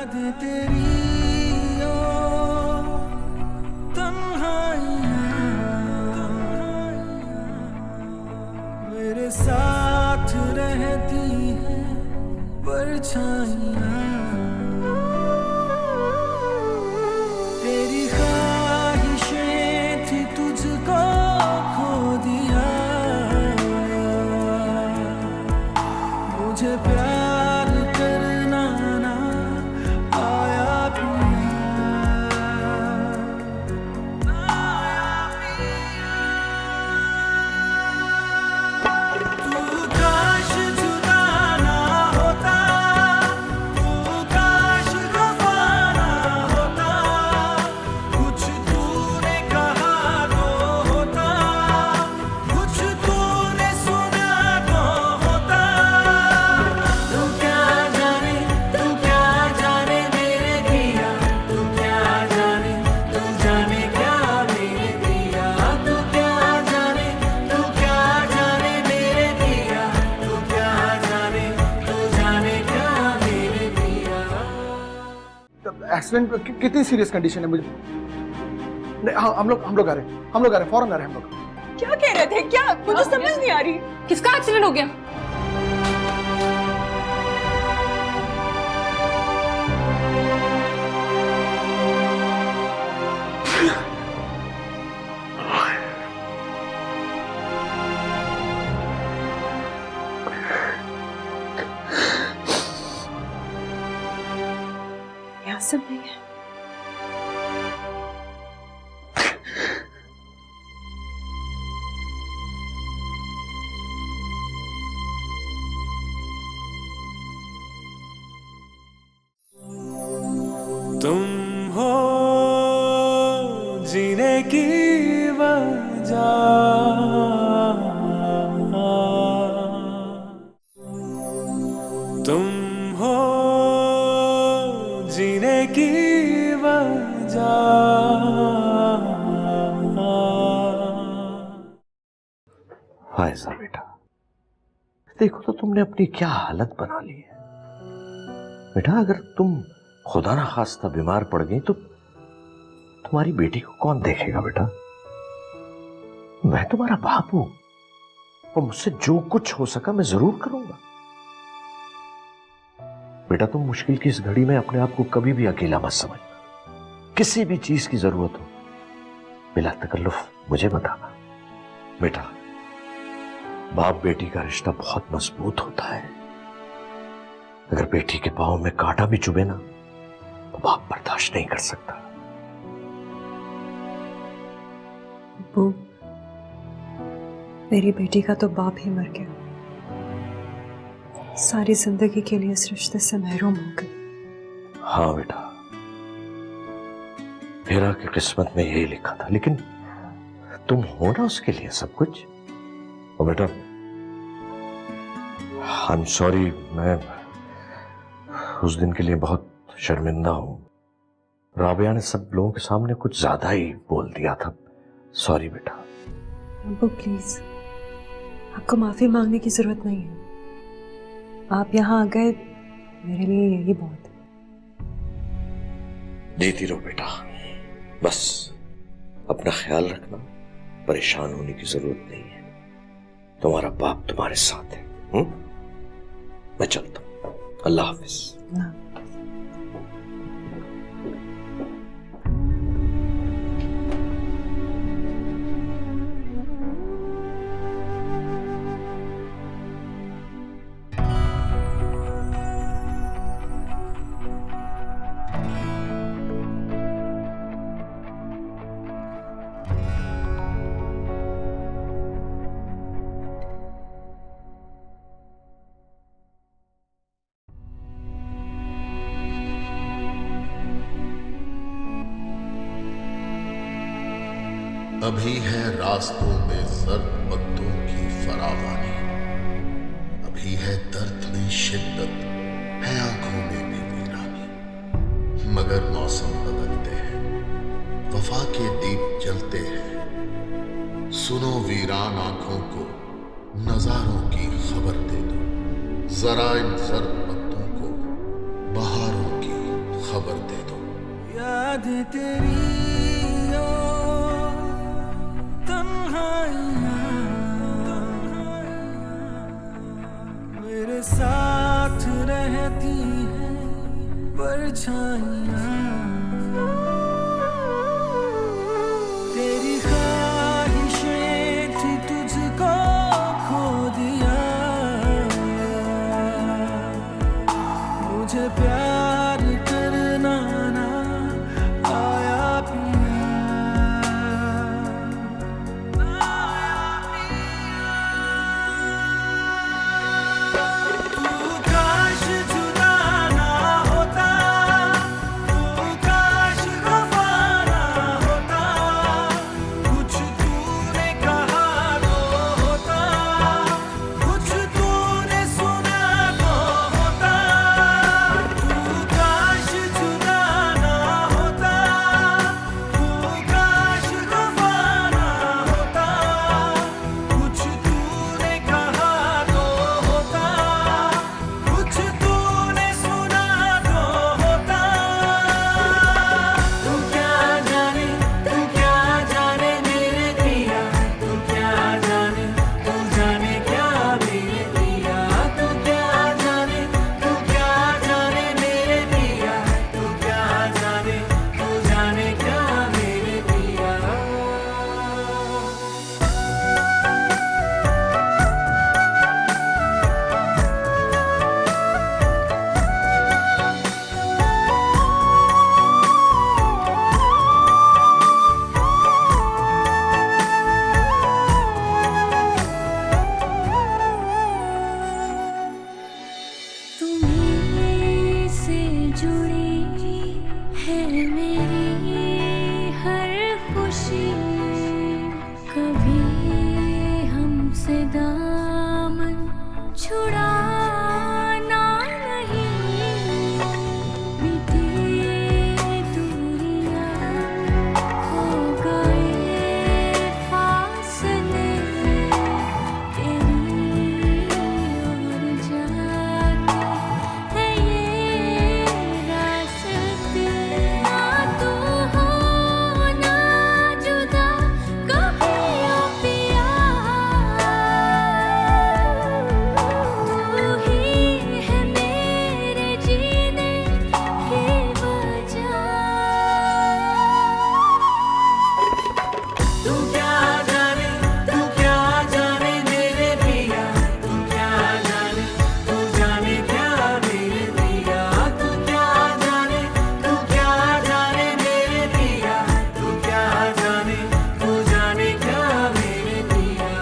याद तेरी ओ तन्हाइयाँ मेरे साथ रहती हैं परछाइयाँ तेरी ख्वाहिशें थी तुझको खो दिया मुझे प्यार करना ना आया तू काश जुदा ना होता तू काश खफा ना होता कुछ तूने कहा तो होता कुछ तूने सुना तो होता तू क्या जाने मेरे पिया तू क्या जाने क्या मेरे पिया तू क्या जाने मेरे पिया तू क्या जाने क्या मेरे पिया एक्सीडेंट कितनी सीरियस कंडीशन है मुझे नहीं, हाँ, हम लोग आ रहे हैं फौरन आ रहे हैं हम लोग। क्या कह रहे थे? क्या मुझे समझ नहीं आ रही। किसका एक्सीडेंट हो गया? यहाँ सब नहीं है। तुम हो जीने की वजह तुम हो जीने की वजह फायजा बेटा, देखो तो तुमने अपनी क्या हालत बना ली है। बेटा अगर तुम खुदा ना खास्ता बीमार पड़ गई तो तुम्हारी बेटी को कौन देखेगा बेटा? मैं तुम्हारा बाप हूं और मुझसे जो कुछ हो सका मैं जरूर करूंगा। बेटा तुम मुश्किल की इस घड़ी में अपने आप को कभी भी अकेला मत समझना। किसी भी चीज की जरूरत हो बिला तकल्लुफ मुझे बताना। बेटा बाप बेटी का रिश्ता बहुत मजबूत होता है। अगर बेटी के पांव में कांटा भी चुभे ना तो बाप बर्दाश्त नहीं कर सकता। अब्बू, मेरी बेटी का तो बाप ही मर गया। सारी जिंदगी के लिए इस रिश्ते से महरूम हो गई। हाँ बेटा, मेरा की किस्मत में यही लिखा था, लेकिन तुम हो ना उसके लिए सब कुछ। और बेटा आई एम सॉरी, मैं उस दिन के लिए बहुत शर्मिंदा हूं। राबिया ने सब लोगों के सामने कुछ ज्यादा ही बोल दिया था। सॉरी बेटा। अब्बू प्लीज, आपको माफी मांगने की जरूरत नहीं है। आप यहाँ आ गए मेरे लिए यही बहुत है। जीती रहो बेटा, बस अपना ख्याल रखना, परेशान होने की जरूरत नहीं है। तुम्हारा बाप तुम्हारे साथ है। मैं चलता हूं, अल्लाह हाफिज। अभी है रास्तों में जर्द पत्तों की फरावानी, अभी है दर्द में शिद्दत, है आंखों में भी वीरानी। मगर मौसम बदलते हैं, वफा के दीप जलते हैं। सुनो वीरान आंखों को नजारों की खबर दे दो, जरा इन जर्द पत्तों को बहारों की खबर दे दो। याद तेरी ओ तन्हाइयाँ मेरे साथ रहती है परछाइयाँ, तेरी ख्वाहिशें थी तुझको खो दिया, मुझे प्यार करना ना आया पिया, तू काश जुदा ना होता, तू काश खफा ना होता, कुछ तूने कहा तो होता, कुछ तूने सुना तो होता, तू काश जुदा ना होता, तू काश खफा ना होता, कुछ तूने कहा तो होता, कुछ तूने सुना तो होता। तू क्या जाने मेरे पिया, तू क्या जाने क्या मेरे पिया, तू क्या जाने मेरे पिया, तू क्या जाने क्या मेरे पिया। तुम्हीं से जुड़ी है मेरी हर खुशी, कभी हमसे दामन छुड़ाना नहीं, बीती दूरियां हो गए फासले, तेरी ओर जाते हैं ये रास्ते, ना तू हो ना जुदा कभी ओ पिया, तू ही है मेरे जीने की वजह। तू क्या जाने मेरे पिया, तू क्या जाने क्या मेरे पिया, तू क्या जाने मेरे पिया, तू क्या जाने क्या मेरे पिया।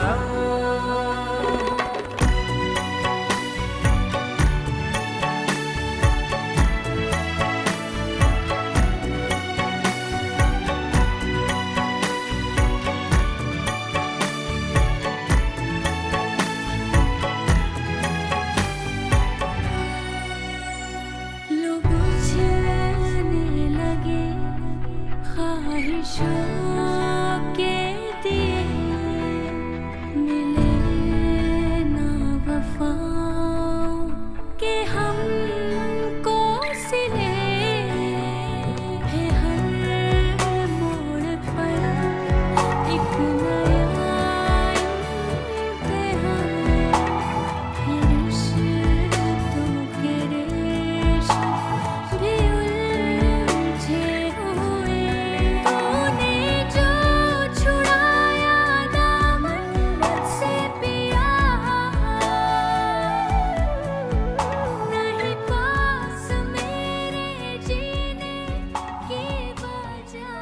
लोग बुझने लगे ख्वाहिशों के दिए, मिले ना वफाओं के हमको सिले, है हर मोड़ पर एक नया इम्तिहान, है रिश्तों के रेशम भी उलझे हुए, तूने जो छुड़ाया दामन मुझसे पिया, नहीं पास मेरे जीने की वजह।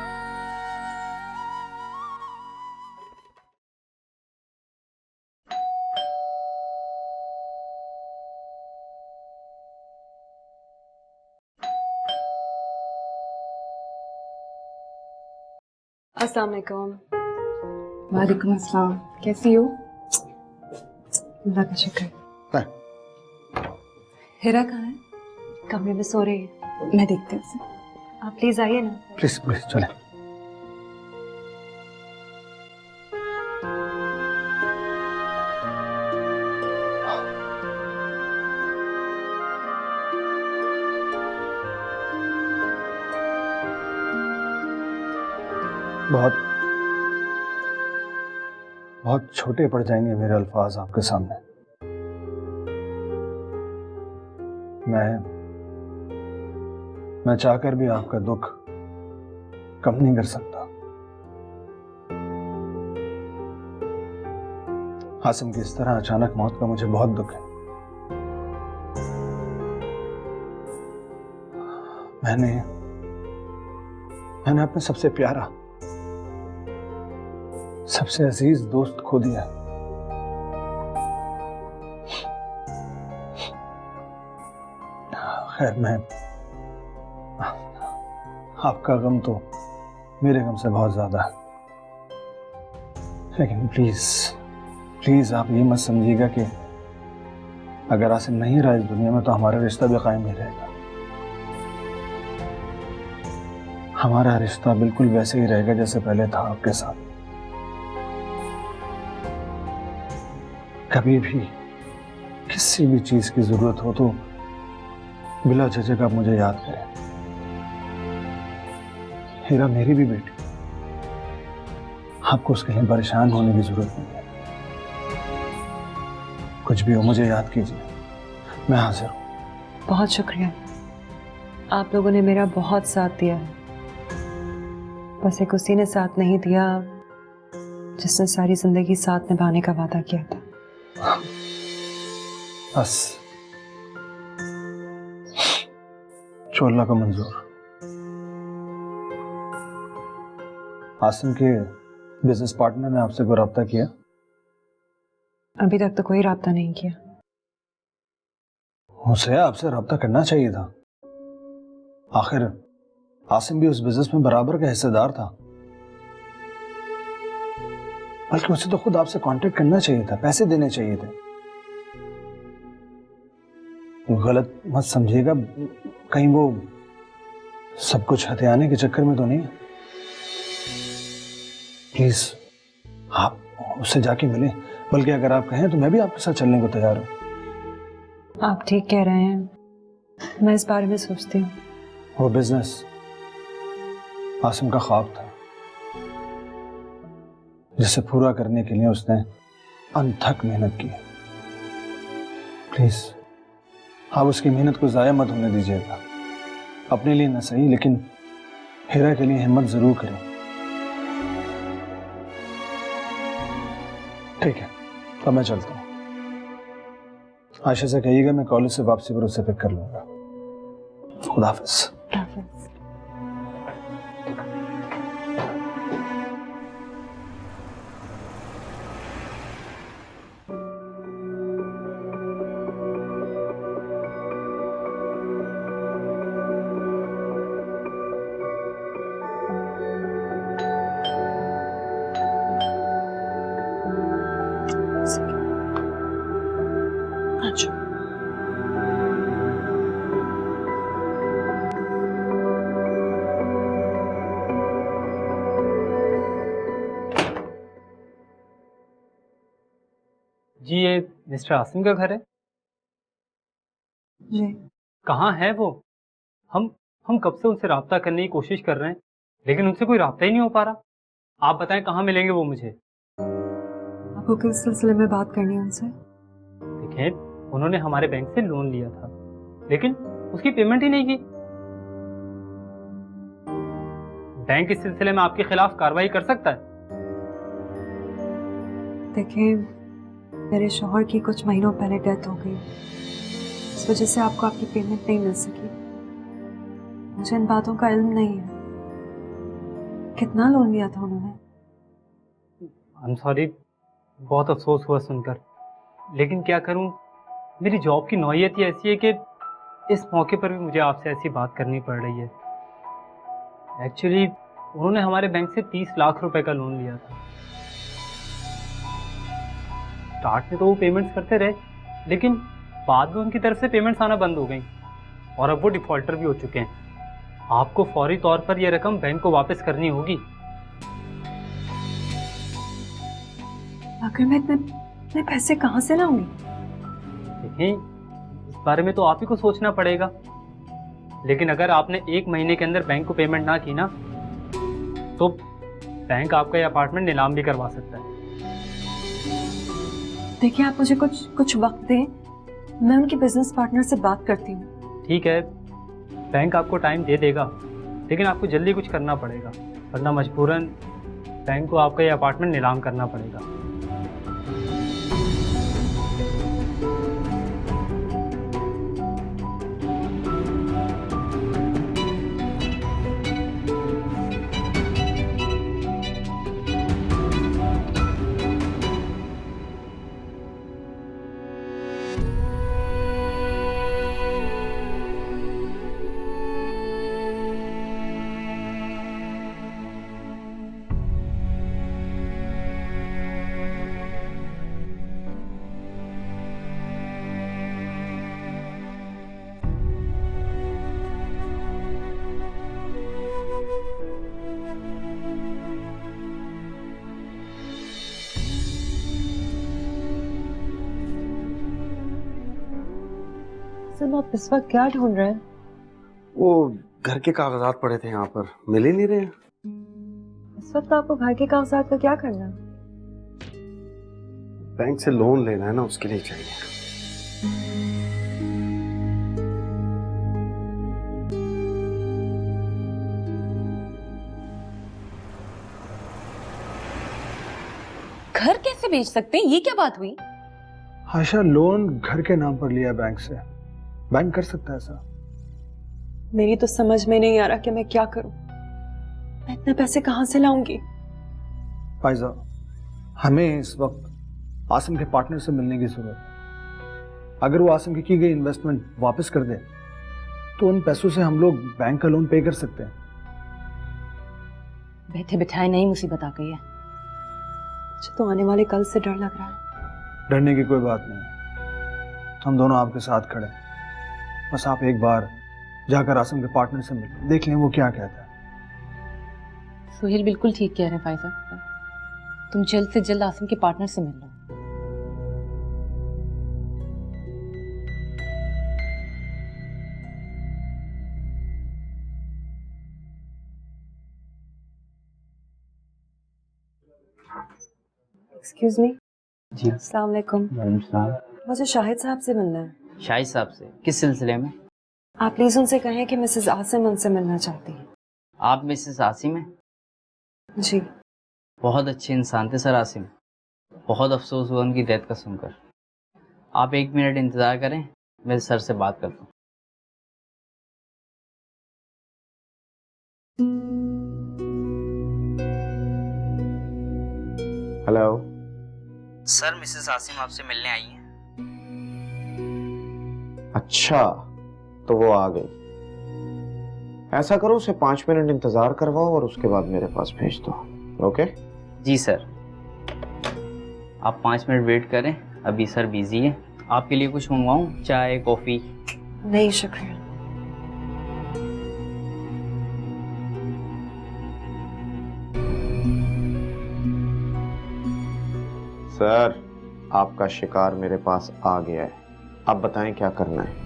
अस्सलाम वालेकुम। वालेकुम अस्सलाम, कैसी हो? अल्लाह का शुक्र। हिरा कहाँ है? कमरे में सो रही है। मैं देखती हूँ उसे। आप प्लीज आइए ना। प्लीज प्लीज चले। बहुत बहुत छोटे पड़ जाएंगे मेरे अल्फाज आपके सामने। मैं चाहकर भी आपका दुख कम नहीं कर सकता। आसिम की इस तरह अचानक मौत का मुझे बहुत दुख है। मैंने अपने सबसे प्यारा, सबसे अजीज दोस्त खो दिया। खैर, मैं आपका गम तो मेरे गम से बहुत ज्यादा है, लेकिन प्लीज आप ये मत समझिएगा कि अगर आसिम नहीं रहा इस दुनिया में तो हमारा रिश्ता भी कायम नहीं रहेगा। हमारा रिश्ता बिल्कुल वैसे ही रहेगा जैसे पहले था आपके साथ। कभी भी किसी भी चीज की जरूरत हो तो बिला झिझक आप मुझे याद करें। हीरा मेरी भी बेटी, आपको उसके लिए परेशान होने की जरूरत नहीं है। कुछ भी हो मुझे याद कीजिए, मैं हाजिर हूं। बहुत शुक्रिया, आप लोगों ने मेरा बहुत साथ दिया है। बस एक उसी ने साथ नहीं दिया जिसने सारी जिंदगी साथ निभाने का वादा किया था। बस जो अल्लाह का मंजूर। आसिम के बिजनेस पार्टनर ने आपसे कोई रब्ता किया? अभी तक तो कोई राब्ता नहीं किया। उसे आपसे रब्ता करना चाहिए था। आखिर आसिम भी उस बिजनेस में बराबर का हिस्सेदार था। बल्कि उसे तो खुद आपसे कांटेक्ट करना चाहिए था, पैसे देने चाहिए थे। गलत मत समझिएगा, कहीं वो सब कुछ हथियाने के चक्कर में तो नहीं। प्लीज आप उससे जाके मिलें, बल्कि अगर आप कहें तो मैं भी आपके साथ चलने को तैयार हूं। आप ठीक कह रहे हैं, मैं इस बारे में सोचती हूँ। वो बिजनेस आसिम का ख्वाब था जिसे पूरा करने के लिए उसने अनथक मेहनत की। प्लीज आप उसकी मेहनत को जाया मत होने दीजिएगा। अपने लिए न सही, लेकिन हीरा के लिए हिम्मत जरूर करें। ठीक है, अब मैं चलता हूँ। आयशा से कहिएगा मैं कॉलेज से वापसी पर उसे पिक कर लूंगा। खुदा हाफिज। अच्छा, जी ये मिस्टर आसिम का घर है? जी कहाँ है वो? हम कब से उनसे राब्ता करने की कोशिश कर रहे हैं, लेकिन उनसे कोई राब्ता ही नहीं हो पा रहा। आप बताएं कहाँ मिलेंगे वो मुझे? आपको किस सिलसिले में बात करनी है उनसे? देखिए, उन्होंने हमारे बैंक से लोन लिया था, लेकिन उसकी पेमेंट ही नहीं की। बैंक इस सिलसिले में आपके खिलाफ कार्रवाई कर सकता है। देखिए, मेरे शौहर की कुछ महीनों पहले डेथ हो गई, इस वजह से आपको आपकी पेमेंट नहीं मिल सकी। मुझे इन बातों का इल्म नहीं है। कितना लोन लिया था उन्होंने? आई एम सॉरी, बहुत अफसोस हुआ सुनकर, लेकिन क्या करूं, मेरी जॉब की नौयत ही ऐसी है कि इस मौके पर भी मुझे आपसे ऐसी बात करनी पड़ रही है। एक्चुअली उन्होंने हमारे बैंक से 30 लाख रुपए का लोन लिया था। स्टार्ट में तो वो पेमेंट्स करते रहे, लेकिन बाद में उनकी तरफ से पेमेंट्स आना बंद हो गई और अब वो डिफॉल्टर भी हो चुके हैं। आपको फौरी तौर पर यह रकम बैंक को वापस करनी होगी। आखिर मैं इतने पैसे कहाँ से लाऊंगी? देखिए, इस बारे में तो आप ही को सोचना पड़ेगा, लेकिन अगर आपने 1 महीने के अंदर बैंक को पेमेंट ना की ना, तो बैंक आपका ये अपार्टमेंट नीलाम भी करवा सकता है। देखिए, आप मुझे कुछ वक्त दें, मैं उनके बिजनेस पार्टनर से बात करती हूँ। ठीक है, बैंक आपको टाइम दे देगा, लेकिन आपको जल्दी कुछ करना पड़ेगा, वरना मजबूरन बैंक को आपका ये अपार्टमेंट नीलाम करना पड़ेगा। सर, आप इस वक्त क्या ढूंढ रहे हैं? वो घर के कागजात पड़े थे यहाँ पर, मिल ही नहीं रहे। इस वक्त आपको घर के कागजात का क्या करना है? बैंक से लोन लेना है ना, उसके लिए चाहिए। घर कैसे बेच सकते हैं? ये क्या बात हुई? आयशा, लोन घर के नाम पर लिया बैंक से, बैंक कर सकता है ऐसा? मेरी तो समझ में नहीं आ रहा कि मैं क्या करूं। मैं इतने पैसे कहां से लाऊंगी? फाइजा, हमें इस वक्त आसिम के पार्टनर से मिलने की जरूरत है। अगर वो आसिम की गई इन्वेस्टमेंट वापस कर दे तो उन पैसों से हम लोग बैंक का लोन पे कर सकते हैं। बैठे बिठाए नई मुसीबत आ गई है। मुझे तो आने वाले कल से डर लग रहा है। डरने की कोई बात नहीं, हम दोनों आपके साथ खड़े हैं। बस आप एक बार जाकर आसिम के पार्टनर से मिल, देख लें वो क्या कहता है। सोहेल बिल्कुल ठीक कह रहे हैं फाइजा, तुम जल्द से जल्द आसिम के पार्टनर से मिल लो। Excuse me. जी। अस्सलाम वालेकुम। मुझे शाहिद साहब से मिलना है। शाहिद साहब से किस सिलसिले में? आप प्लीज उनसे कहें कि मिसेस आसिम उनसे मिलना चाहती हैं। आप मिसेस आसिम हैं? जी। बहुत अच्छे इंसान थे सर आसिम, बहुत अफसोस हुआ उनकी डेथ का सुनकर। आप 1 मिनट इंतज़ार करें, मैं सर से बात करता हूँ। हेलो सर, मिसेस आसिम आपसे मिलने आई हैं। अच्छा, तो वो आ गई। ऐसा करो, उसे 5 मिनट इंतजार करवाओ और उसके बाद मेरे पास भेज दो। ओके? जी सर। आप 5 मिनट वेट करें, अभी सर बिजी है। आपके लिए कुछ मंगवाऊँ, चाय कॉफ़ी? नहीं शुक्रिया। सर, आपका शिकार मेरे पास आ गया है। अब बताएं क्या करना है।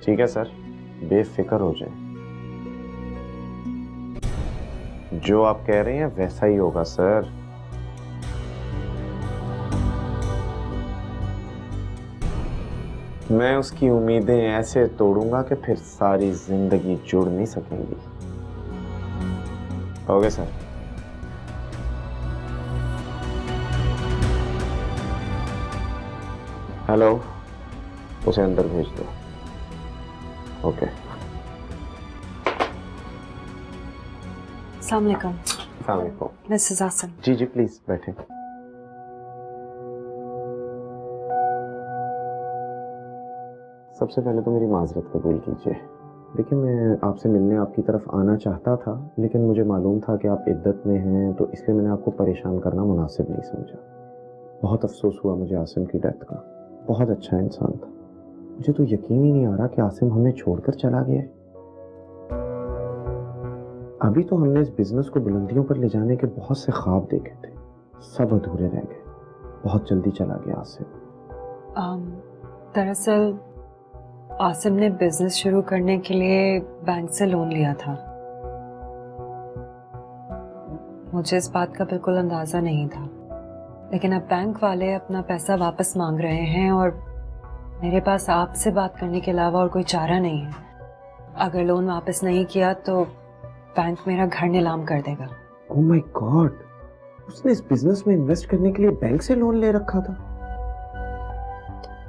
ठीक है सर, बेफिक्र हो जाए। जो आप कह रहे हैं वैसा ही होगा सर। मैं उसकी उम्मीदें ऐसे तोड़ूंगा कि फिर सारी जिंदगी जुड़ नहीं सकेंगी। Okay sir. हेलो, उसे अंदर भेज दो। ओके। अस्सलाम वालेकुम। अस्सलाम वालेकुम। मिसेस आसिम। जी जी प्लीज बैठे। सबसे पहले तो मेरी माजरत कबूल कीजिए। देखिए, मैं आपसे मिलने आपकी तरफ आना चाहता था, लेकिन मुझे मालूम था कि आप इद्दत में हैं, तो इसलिए मैंने आपको परेशान करना मुनासिब नहीं समझा। बहुत अफसोस हुआ मुझे आसिम की डेथ का। बहुत अच्छा इंसान था। मुझे तो यकीन ही नहीं आ रहा कि आसिम हमें छोड़कर चला गया है। अभी तो हमने इस बिजनेस को बुलंदियों पर ले जाने के बहुत से ख्वाब देखे थे, सब अधूरे रह गए। बहुत जल्दी चला गया आसिम। दरअसल आसिम ने बिजनेस शुरू करने के लिए बैंक से लोन लिया था। मुझे इस बात का बिल्कुल अंदाजा नहीं था, लेकिन अब बैंक वाले अपना पैसा वापस मांग रहे हैं और मेरे पास आपसे बात करने के अलावा और कोई चारा नहीं है। अगर लोन वापस नहीं किया तो बैंक मेरा घर नीलाम कर देगा। ओह माय गॉड, उसने इस बिजनेस में इन्वेस्ट करने के लिए बैंक से लोन ले रखा था।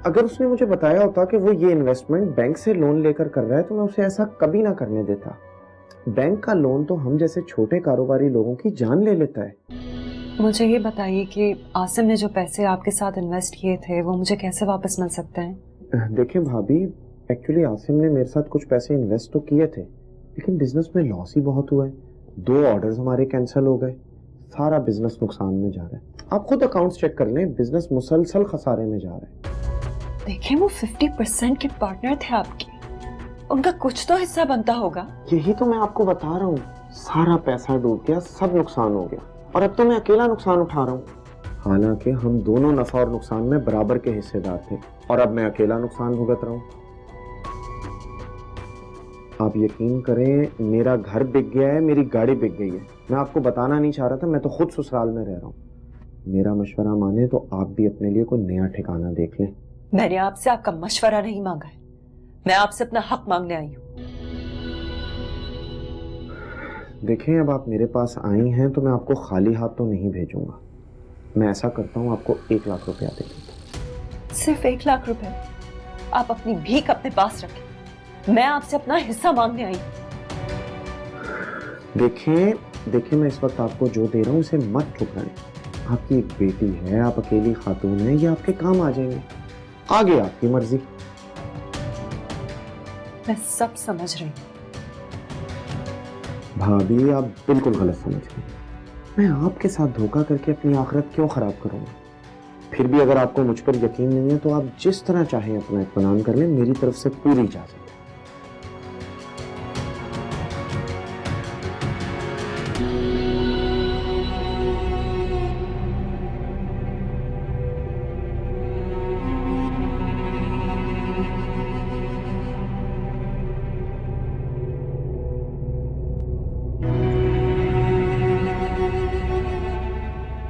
अगर उसने मुझे बताया होता कि वो ये इन्वेस्टमेंट बैंक से लोन लेकर कर रहा है तो मैं उसे ऐसा कभी ना करने देता। बैंक का लोन तो हम जैसे छोटे कारोबारी लोगों की जान ले लेता है। मुझे ये बताइए कि आसिम ने जो पैसे आपके साथ इन्वेस्ट किए थे वो मुझे कैसे वापस मिल सकते हैं? देखिए भाभी, एक्चुअली आसिम ने मेरे साथ कुछ पैसे इन्वेस्ट तो किए थे, लेकिन बिजनेस में लॉस ही बहुत हुआ है। 2 ऑर्डर्स हमारे कैंसिल हो गए, सारा बिजनेस नुकसान में जा रहा है। आप खुद अकाउंट्स चेक कर लें, बिजनेस मुसलसल खसारे में जा रहा है। देखिए, वो 50% के पार्टनर थे आपके, उनका कुछ तो हिस्सा बनता होगा। यही तो मैं आपको बता रहा हूँ, सारा पैसा डूब गया, सब नुकसान हो गया और अब तो मैं अकेला नुकसान उठा रहा हूँ। हालांकि हम दोनों नफा और नुकसान में बराबर के हिस्सेदार थे और अब मैं अकेला नुकसान भुगत रहा हूँ। आप यकीन करें, मेरा घर बिक गया है, मेरी गाड़ी बिक गई है। मैं आपको बताना नहीं चाह रहा था, मैं तो खुद ससुराल में रह रहा हूँ। मेरा मशवरा माने तो आप भी अपने लिए कोई नया ठिकाना देख लें। मैंने आपसे आपका मशवरा नहीं मांगा है, मैं आपसे अपना हक मांगने आई हूँ। देखें, अब आप मेरे पास आई हैं तो मैं आपको खाली हाथ तो नहीं भेजूंगा। मैं ऐसा करता हूँ, आपको 1 लाख रुपया दे देता हूँ। सिर्फ 1 लाख रुपए? आप अपनी भीख अपने पास रखें, मैं आपसे अपना हिस्सा मांगने आई। देखिए, मैं इस वक्त आपको जो दे रहा हूँ उसे मत ठुकराएं। आपकी एक बेटी है, आप अकेली खातून हैं, ये आपके काम आ जाएंगे। आगे आपकी मर्जी। मैं सब समझ रही हूँ। भाभी, आप बिल्कुल गलत समझ रही हैं। मैं आपके साथ धोखा करके अपनी आखिरत क्यों खराब करूंगा? फिर भी अगर आपको मुझ पर यकीन नहीं है तो आप जिस तरह चाहें अपना इत्मीनान कर लें, मेरी तरफ से पूरी इजाजत है।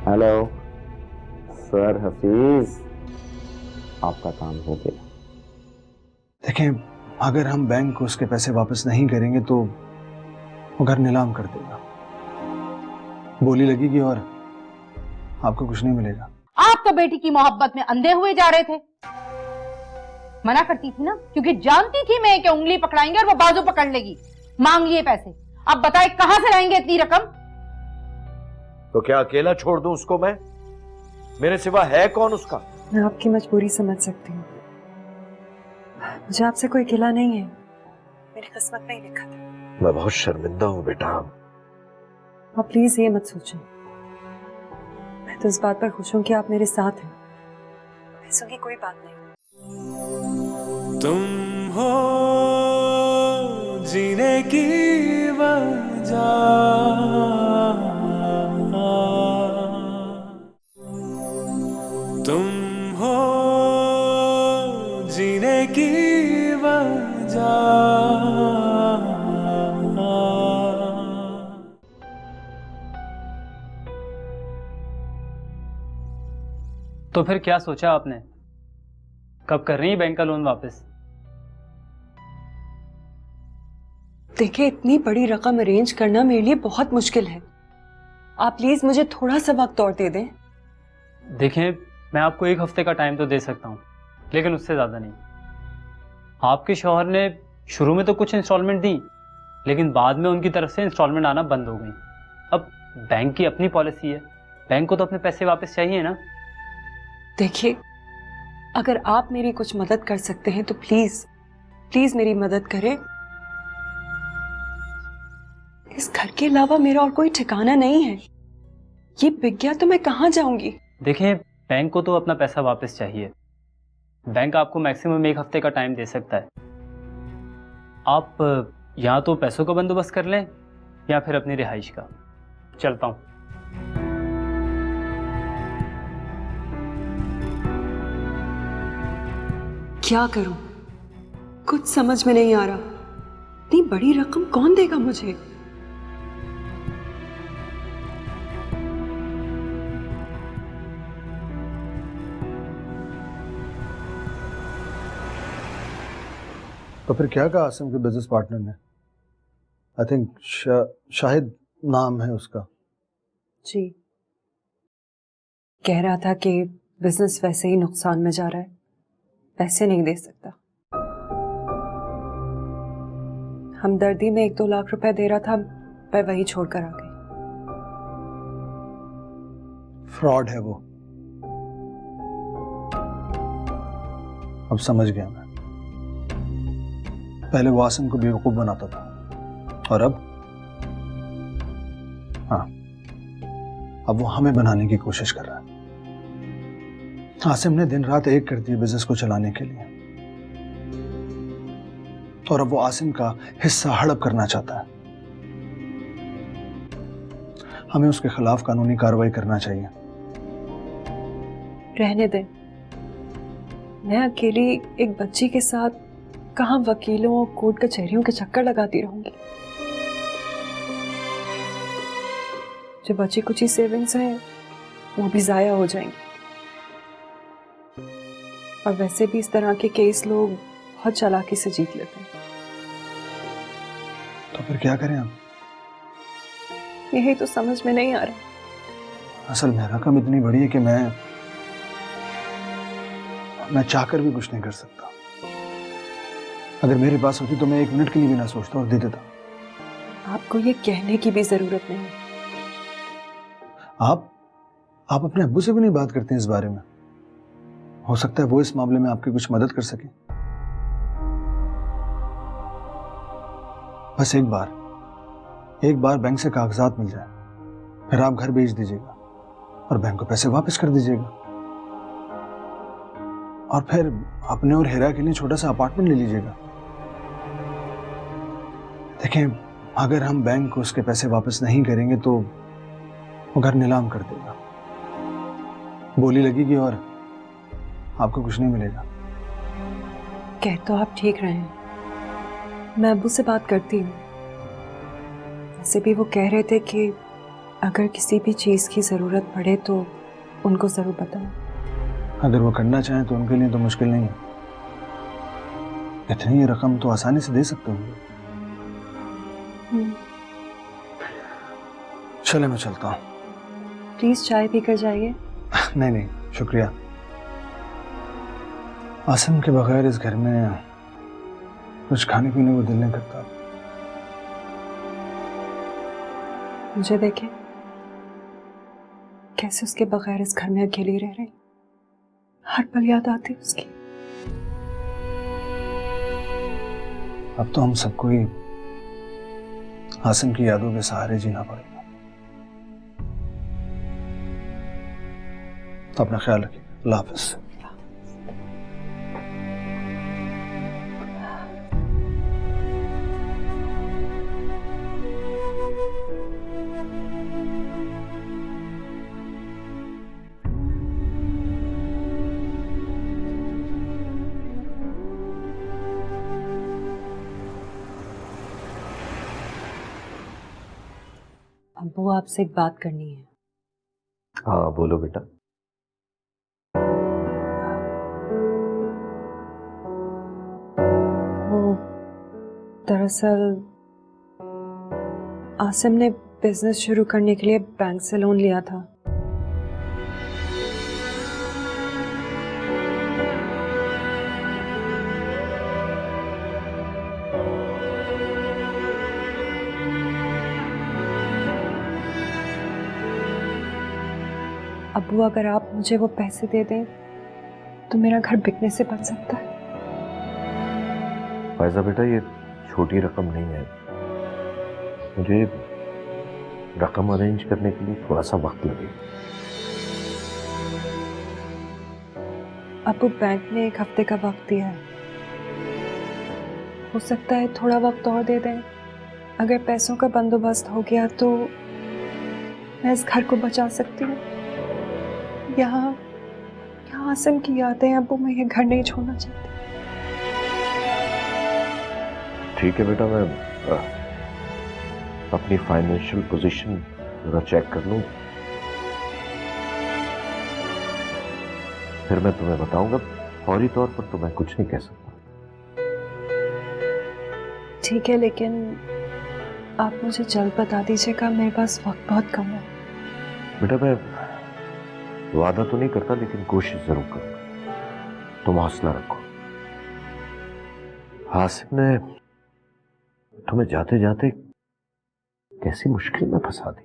हेलो सर हफीज, आपका काम हो गया। देखें, अगर हम बैंक को उसके पैसे वापस नहीं करेंगे तो वो घर नीलाम कर देगा, बोली लगेगी और आपको कुछ नहीं मिलेगा। आप तो बेटी की मोहब्बत में अंधे हुए जा रहे थे। मना करती थी ना, क्योंकि जानती थी मैं कि उंगली पकड़ाएंगे और वो बाजू पकड़ लेगी। मांग लिए पैसे, अब बताए कहां से लाएंगे इतनी रकम? तो क्या अकेला छोड़ दूं उसको मैं? मेरे सिवा है कौन उसका? मैं आपकी मजबूरी समझ सकती हूँ, मुझे आपसे कोई गिला नहीं है, मेरी किस्मत में ही लिखा था। मैं बहुत शर्मिंदा हूं बेटा। आप प्लीज ये मत सोचें, मैं तो इस बात पर खुश हूं कि आप मेरे साथ हैं। पैसों की कोई बात नहीं। तुम हो जीने की वजह, तुम हो जीने की वजह। तो फिर क्या सोचा आपने? कब कर रही है बैंक का लोन वापस? देखिए, इतनी बड़ी रकम अरेंज करना मेरे लिए बहुत मुश्किल है, आप प्लीज मुझे थोड़ा सा वक्त और दे दें। देखें, मैं आपको 1 हफ्ते का टाइम तो दे सकता हूँ, लेकिन उससे ज़्यादा नहीं। आपके शौहर ने शुरू में तो कुछ इंस्टॉलमेंट दी, लेकिन बाद में उनकी तरफ से इंस्टॉलमेंट आना बंद हो गई। अब बैंक की अपनी पॉलिसी है, बैंक को तो अपने पैसे वापस चाहिए ना। देखिए, अगर आप मेरी कुछ मदद कर सकते हैं तो प्लीज प्लीज मेरी मदद करें। इस घर के अलावा मेरा और कोई ठिकाना नहीं है, ये बिक गया तो मैं कहाँ जाऊंगी? देखें, बैंक को तो अपना पैसा वापस चाहिए। बैंक आपको मैक्सिमम 1 हफ्ते का टाइम दे सकता है। आप या तो पैसों का बंदोबस्त कर लें या फिर अपनी रिहाइश का। चलता हूँ। क्या करूं, कुछ समझ में नहीं आ रहा। इतनी बड़ी रकम कौन देगा मुझे? तो फिर क्या कहा आसिम के बिजनेस पार्टनर ने? आई थिंक शाहिद नाम है उसका। जी, कह रहा था कि बिजनेस वैसे ही नुकसान में जा रहा है, पैसे नहीं दे सकता। हमदर्दी में 1-2 लाख रुपए दे रहा था, मैं वही छोड़कर आ गई। फ्रॉड है वो। अब समझ गया मैं। पहले वो आसिम को बेवकूफ बनाता था और अब हाँ, अब वो हमें बनाने की कोशिश कर रहा है। आसिम ने दिन रात एक कर दी बिजनेस को चलाने के लिए, और अब वो आसिम का हिस्सा हड़प करना चाहता है। हमें उसके खिलाफ कानूनी कार्रवाई करना चाहिए। रहने दे, मैं अकेली एक बच्ची के साथ कहां वकीलों और कोर्ट कचहरियों के चक्कर लगाती रहूंगी। जो बची कुची सेविंग्स हैं वो भी जाया हो जाएंगी, और वैसे भी इस तरह के केस लोग बहुत चालाकी से जीत लेते हैं। तो फिर क्या करें हम? यही तो समझ में नहीं आ रहा। असल में रकम इतनी बड़ी है कि मैं चाहकर भी कुछ नहीं कर सकता। अगर मेरे पास होती तो मैं 1 मिनट के लिए भी ना सोचता और दे देता। आपको ये कहने की भी जरूरत नहीं। आप अपने अब्बू से भी नहीं बात करते हैं इस बारे में? हो सकता है वो इस मामले में आपकी कुछ मदद कर सके। बस एक बार बैंक से कागजात मिल जाए, फिर आप घर भेज दीजिएगा और बैंक को पैसे वापस कर दीजिएगा, और फिर अपने और हेरा के लिए छोटा सा अपार्टमेंट ले लीजिएगा। देखें, अगर हम बैंक को उसके पैसे वापस नहीं करेंगे तो वो घर नीलाम कर देगा, बोली लगेगी और आपको कुछ नहीं मिलेगा। कह तो आप ठीक रहे हैं, मैं अब्बू से बात करती हूँ। वैसे भी वो कह रहे थे कि अगर किसी भी चीज़ की ज़रूरत पड़े तो उनको ज़रूर बताओ। अगर वो करना चाहें तो उनके लिए तो मुश्किल नहीं है। इतनी रकम तो आसानी से दे सकते होंगे। चले, मैं चलता हूँ। प्लीज़ चाय पीकर जाइए। नहीं, शुक्रिया। आसिम के बगैर इस घर में कुछ खाने पीने को दिल नहीं करता। मुझे देखें कैसे उसके बगैर इस घर में अकेली रह रही, हर पल याद आती उसकी। अब तो हम सबको ही आसिम की यादों के सहारे जीना पड़ेगा। तो अपना ख्याल रखिए। अल्लाह हाफ़िज़। अब्बू, आपसे एक बात करनी है। हाँ बोलो बेटा। वो दरअसल आसिम ने बिजनेस शुरू करने के लिए बैंक से लोन लिया था। अब्बू, अगर आप मुझे वो पैसे दे दें तो मेरा घर बिकने से बच सकता है। फायजा बेटा, ये छोटी रकम नहीं है। मुझे रकम अरेंज करने के लिए थोड़ा सा वक्त लगेगा। अब्बू, बैंक ने 1 हफ्ते का वक्त दिया है, हो सकता है थोड़ा वक्त और दे दें। अगर पैसों का बंदोबस्त हो गया तो मैं इस घर को बचा सकती हूँ। यहाँ आसिम की यादें, अब्बू, मैं ये घर नहीं छोड़ना चाहती। ठीक है बेटा, मैं अपनी फाइनेंशियल पोजीशन जरा चेक कर लूं, फिर मैं तुम्हें बताऊंगा। फौरी तौर पर तो मैं कुछ नहीं कह सकता। ठीक है, लेकिन आप मुझे जल्द बता दीजिएगा, मेरे पास वक्त बहुत कम है। बेटा मैं वादा तो नहीं करता, लेकिन कोशिश जरूर करूंगा। तुम हौसला रखो। हासिम ने तुम्हें जाते जाते कैसी मुश्किल में फंसा दी।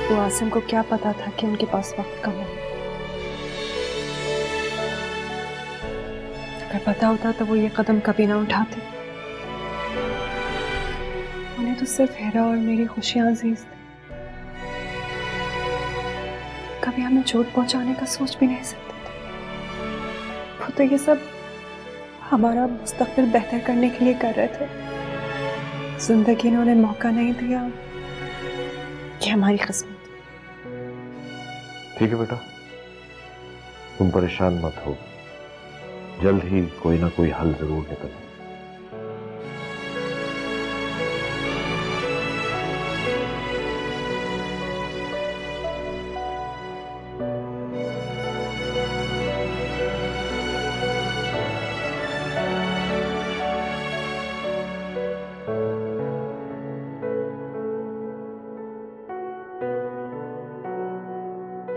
तो आसिम को क्या पता था कि उनके पास वक्त कम है? अगर पता होता तो वो ये कदम कभी ना उठाते। उन्हें तो सिर्फ हेरा और मेरी खुशियां अजीज थी, कभी हमें चोट पहुंचाने का सोच भी नहीं सकते थे। वो तो ये सब हमारा मुस्तकबिल बेहतर करने के लिए कर रहे थे। जिंदगी ने उन्हें मौका नहीं दिया, ये हमारी किस्मत। ठीक है बेटा, तुम परेशान मत हो, जल्द ही कोई ना कोई हल जरूर निकले।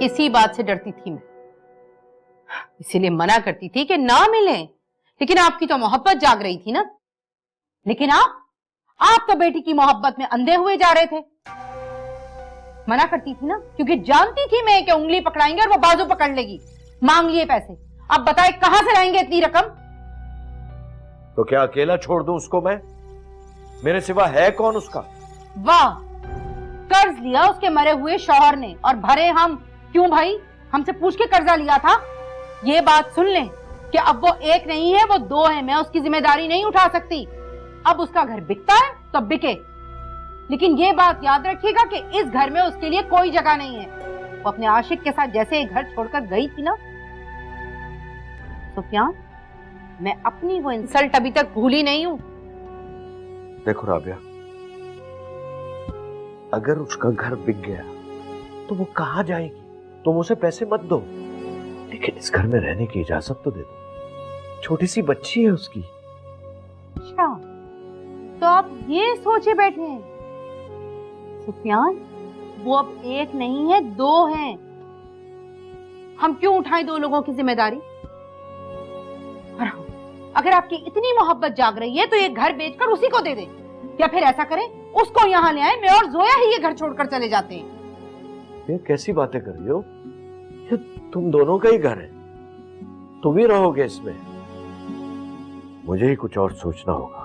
इसी बात से डरती थी मैं, इसीलिए मना करती थी कि ना मिलें, लेकिन आपकी तो मोहब्बत जाग रही थी ना। लेकिन आप तो बेटी की मोहब्बत में अंधे हुए जा रहे थे। मना करती थी ना, क्योंकि जानती थी मैं कि उंगली पकड़ाएंगे और वो बाजू पकड़ लेगी। मांग लिए पैसे, अब बताए कहां से लाएंगे इतनी रकम? तो क्या अकेला छोड़ दूं उसको मैं? मेरे सिवा है कौन उसका? वाह, कर्ज लिया उसके मरे हुए शौहर ने और भरे हम। क्यों भाई, हमसे पूछ के कर्जा लिया था? ये बात सुन लें कि अब वो एक नहीं है, वो दो है। मैं उसकी जिम्मेदारी नहीं उठा सकती। अब उसका घर बिकता है तो बिके, लेकिन ये बात याद रखिएगा कि इस घर में उसके लिए कोई जगह नहीं है। वो अपने आशिक के साथ जैसे घर छोड़कर गई थी ना सुफियान, मैं अपनी वो इंसल्ट अभी तक भूली नहीं हूं। देखो राबिया, अगर उसका घर बिक गया तो वो कहां जाएगी? तुम उसे पैसे मत दो, लेकिन इस घर में रहने की इजाजत तो दे दो। छोटी सी बच्ची है उसकी। अच्छा, तो आप ये सोचे बैठे हैं सुफियान, वो अब एक नहीं है, दो हैं। हम क्यों उठाएं दो लोगों की जिम्मेदारी? और हाँ, अगर आपकी इतनी मोहब्बत जाग रही है तो ये घर बेचकर उसी को दे दे, या फिर ऐसा करें उसको यहाँ ले आए, मैं और जोया ही ये घर छोड़कर चले जाते हैं। ये कैसी बातें कर रही हो? ये तुम दोनों का ही घर है, तुम ही रहोगे इसमें। मुझे ही कुछ और सोचना होगा।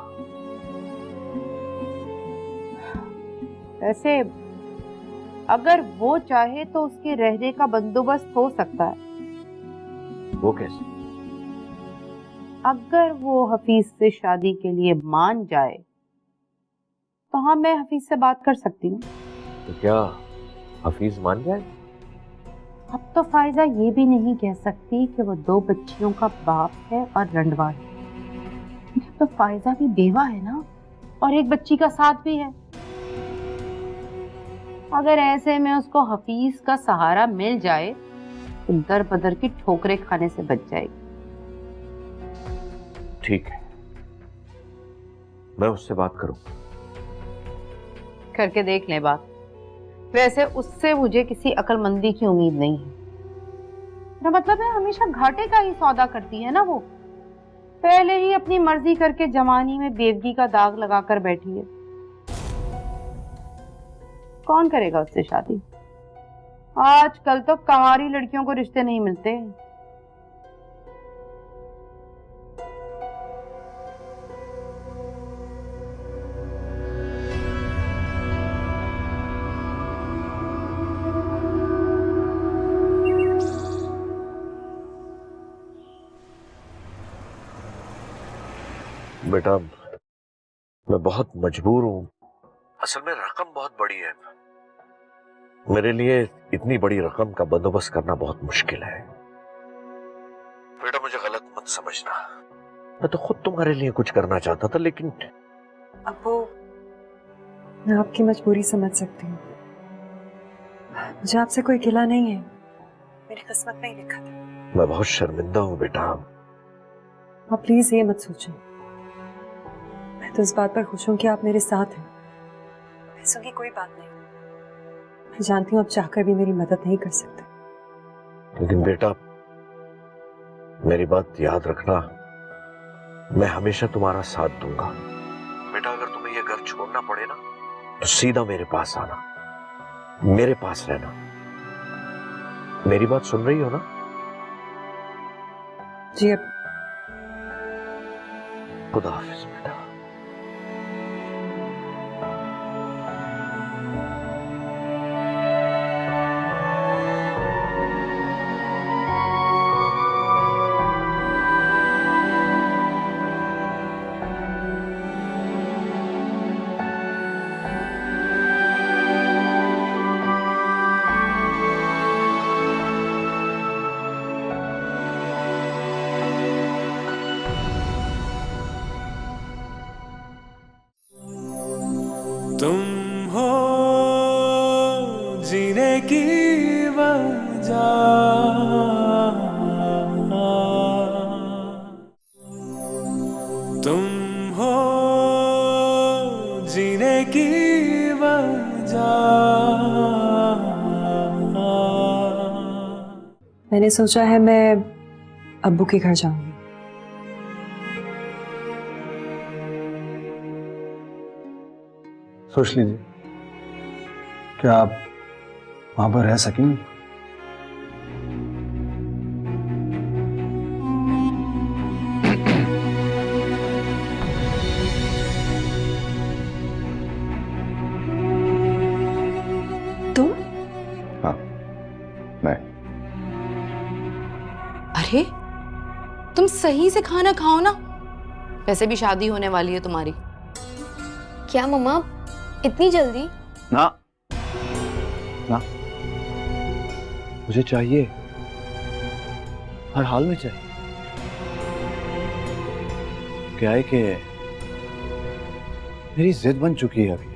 वैसे अगर वो चाहे तो उसके रहने का बंदोबस्त हो सकता है। वो कैसे? अगर वो हफीज से शादी के लिए मान जाए तो हाँ, मैं हफीज से बात कर सकती हूँ। तो क्या हफीज मान जाए? अब तो फायदा ये भी नहीं कह सकती कि वो दो बच्चियों का बाप है और रंडवा है। तो फायदा भी बेवा है ना, और एक बच्ची का साथ भी है। अगर ऐसे में उसको हफीज का सहारा मिल जाए तो दर बदर की ठोकरें खाने से बच जाएगी। ठीक है, मैं उससे बात करूं। करके देख लें बात। वैसे उससे मुझे किसी अक्लमंदी की उम्मीद नहीं है। मेरा मतलब है, हमेशा घाटे का ही सौदा करती है ना वो। पहले ही अपनी मर्जी करके जवानी में बेवगी का दाग लगाकर बैठी है। कौन करेगा उससे शादी? आजकल तो कंवारी लड़कियों को रिश्ते नहीं मिलते। बेटा, मैं बहुत मजबूर हूं। असल में रकम बहुत बड़ी है, मेरे लिए इतनी बड़ी रकम का बंदोबस्त करना बहुत मुश्किल है। बेटा मुझे गलत मत समझना, मैं तो खुद तुम्हारे लिए कुछ करना चाहता था, लेकिन अब्बू, मैं आपकी मजबूरी समझ सकती हूँ। मुझे आपसे कोई गिला नहीं है, मेरी किस्मत में ही लिखा था। मैं बहुत शर्मिंदा हूँ बेटा। आप प्लीज ये मत सोचें, तो इस बात पर खुश हूं कि आप मेरे साथ हैं। पैसों की कोई बात नहीं, मैं जानती हूँ आप चाहकर भी मेरी मदद नहीं कर सकते। लेकिन बेटा, मेरी बात याद रखना, मैं हमेशा तुम्हारा साथ दूंगा। बेटा, अगर तुम्हें यह घर छोड़ना पड़े ना, तो सीधा मेरे पास आना, मेरे पास रहना। मेरी बात सुन रही हो ना? जी अब खुदा हाफिज बेटा। तुम हो जीने की वजह, तुम हो जीने की वजह। मैंने सोचा है मैं अब्बू के घर जाऊंगी। सोच लीजिए, क्या आप वहां पर रह सकेंगे? तुम? हाँ, मैं। अरे तुम सही से खाना खाओ ना, वैसे भी शादी होने वाली है तुम्हारी। क्या मम्मा, इतनी जल्दी? ना ना, मुझे चाहिए, हर हाल में चाहिए। क्या है कि मेरी जिद बन चुकी है अभी।